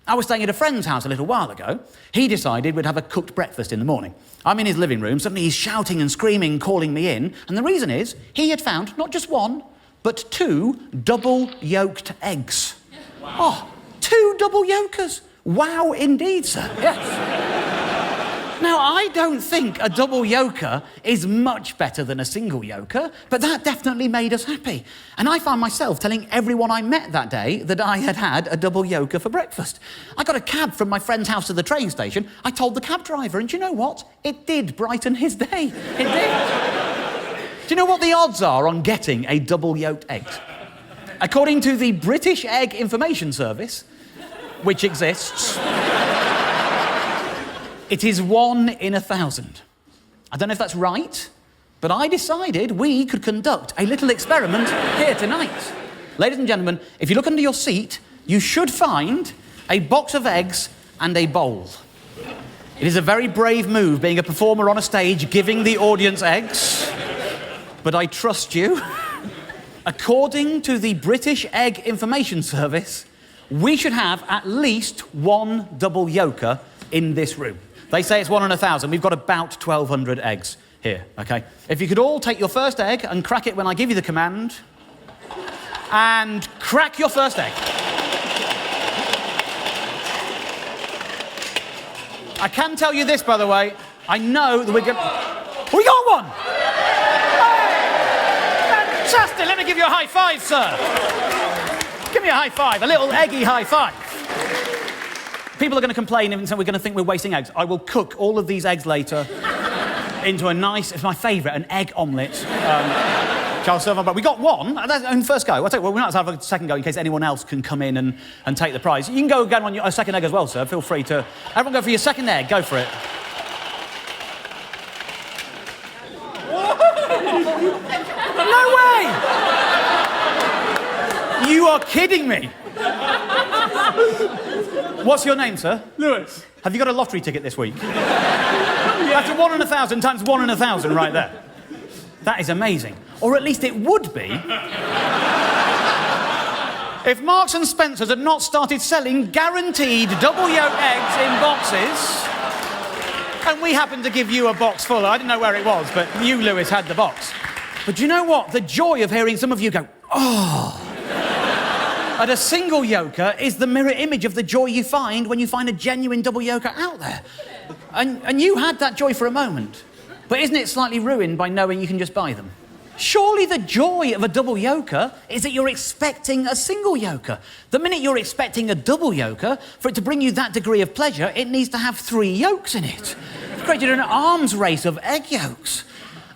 I was staying at a friend's house a little while ago. He decided we'd have a cooked breakfast in the morning. I'm in his living room, suddenly he's shouting and screaming, calling me in, and the reason is he had found not just one, but 2 double-yolked eggs. Wow. Oh, 2 double yolkers. Wow, indeed, sir. Yes. Now, I don't think a double yolker is much better than a single yolker, but that definitely made us happy. And I found myself telling everyone I met that day that I had had a double yolker for breakfast. I got a cab from my friend's house to the train station. I told the cab driver, and do you know what? It did brighten his day. It did. Do you know what the odds are on getting a double yolked egg? According to the British Egg Information Service, which exists, it is 1 in 1,000. I don't know if that's right, but I decided we could conduct a little experiment here tonight. Ladies and gentlemen, if you look under your seat, you should find a box of eggs and a bowl. It is a very brave move, being a performer on a stage, giving the audience eggs, but I trust you. According to the British Egg Information Service, we should have at least 1 double yolker in this room. They say it's 1 in 1,000. We've got about 1,200 eggs here, OK? If you could all take your first egg and crack it when I give you the command, and crack your first egg. I can tell you this, by the way. I know that we're going to... We got one! Hey! Fantastic! Let me give you a high five, sir. Give me a high five, a little eggy high five. People are going to complain and we're going to think we're wasting eggs. I will cook all of these eggs later into a nice, it's my favourite, an egg omelette. I'll serve on, but we got one. That's on first go. I'll tell you what, we might have a second go in case anyone else can come in and take the prize. You can go again on your second egg as well, sir. Feel free to... Everyone go for your second egg. Go for it. No way! You are kidding me. What's your name, sir? Lewis. Have you got a lottery ticket this week? That's a 1 in 1,000 times 1 in 1,000 right there. That is amazing. Or at least it would be if Marks and Spencer's had not started selling guaranteed double yolk eggs in boxes, and we happened to give you a box full. I didn't know where it was, but you, Lewis, had the box. But do you know what? The joy of hearing some of you go, oh, at a single yolker is the mirror image of the joy you find when you find a genuine double yolker out there. And you had that joy for a moment. But isn't it slightly ruined by knowing you can just buy them? Surely the joy of a double yolker is that you're expecting a single yolker. The minute you're expecting a double yolker, for it to bring you that degree of pleasure, it needs to have 3 yolks in it. It's created an arms race of egg yolks.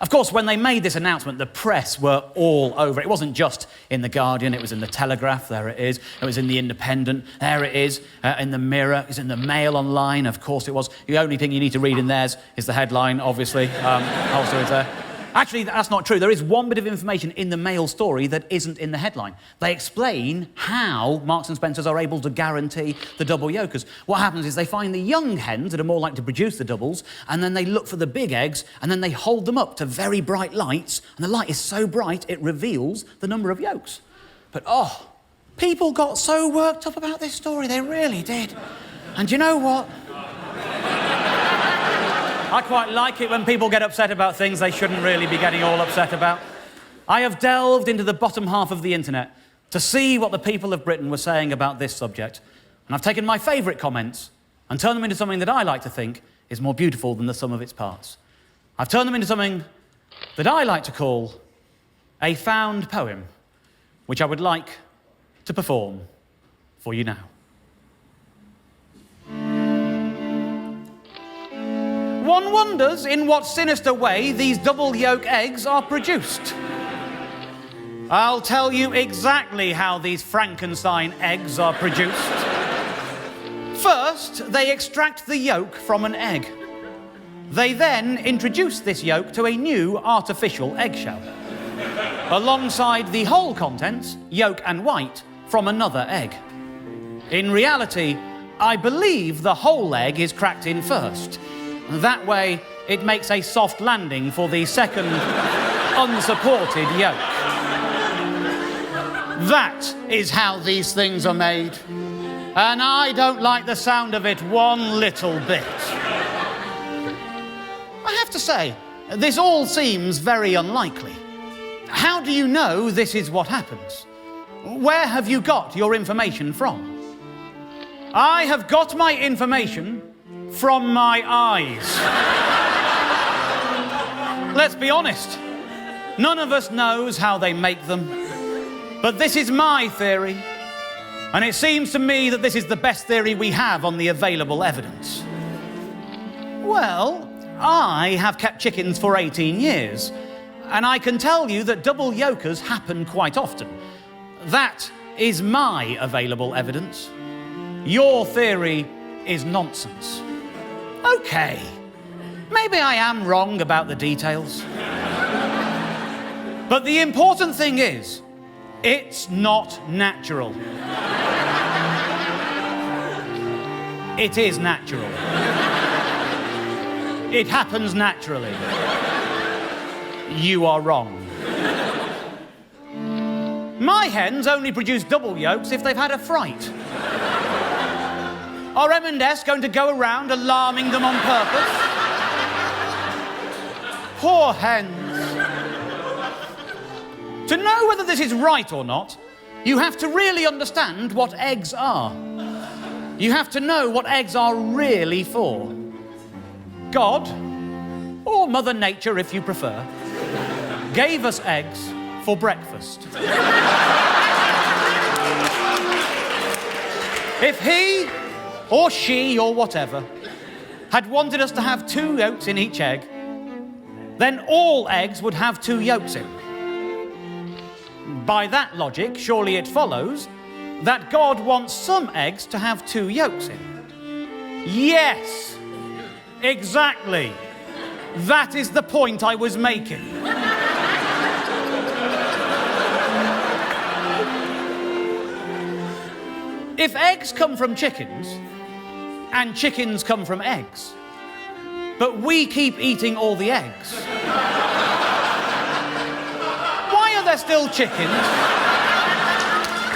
Of course, when they made this announcement, the press were all over it. It wasn't just in The Guardian, it was in The Telegraph, there it is. It was in The Independent, there it is. In The Mirror, it was in The Mail Online, of course it was. The only thing you need to read in theirs is the headline, obviously. Also is there. Actually, that's not true. There is one bit of information in the Mail story that isn't in the headline. They explain how Marks and Spencer's are able to guarantee the double yolkers. What happens is they find the young hens that are more likely to produce the doubles, and then they look for the big eggs, and then they hold them up to very bright lights, and the light is so bright it reveals the number of yolks. But, oh, people got so worked up about this story, they really did. And you know what? I quite like it when people get upset about things they shouldn't really be getting all upset about. I have delved into the bottom half of the internet to see what the people of Britain were saying about this subject, and I've taken my favourite comments and turned them into something that I like to think is more beautiful than the sum of its parts. I've turned them into something that I like to call a found poem, which I would like to perform for you now. One wonders in what sinister way these double yolk eggs are produced. I'll tell you exactly how these Frankenstein eggs are produced. First, they extract the yolk from an egg. They then introduce this yolk to a new artificial eggshell, alongside the whole contents, yolk and white, from another egg. In reality, I believe the whole egg is cracked in first. That way, it makes a soft landing for the second unsupported yolk. That is how these things are made. And I don't like the sound of it one little bit. I have to say, this all seems very unlikely. How do you know this is what happens? Where have you got your information from? I have got my information from my eyes. Let's be honest. None of us knows how they make them. But this is my theory. And it seems to me that this is the best theory we have on the available evidence. Well, I have kept chickens for 18 years. And I can tell you that double yolkers happen quite often. That is my available evidence. Your theory is nonsense. Okay, maybe I am wrong about the details. But the important thing is, it's not natural. It is natural. It happens naturally. You are wrong. My hens only produce double yolks if they've had a fright. Are M&S going to go around alarming them on purpose? Poor hens. To know whether this is right or not, you have to really understand what eggs are. You have to know what eggs are really for. God, or Mother Nature if you prefer, gave us eggs for breakfast. If he, or she, or whatever, had wanted us to have 2 yolks in each egg, then all eggs would have 2 yolks in. By that logic, surely it follows that God wants some eggs to have 2 yolks in. Yes, exactly. That is the point I was making. If eggs come from chickens, and chickens come from eggs, but we keep eating all the eggs, why are there still chickens?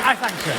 I thank you.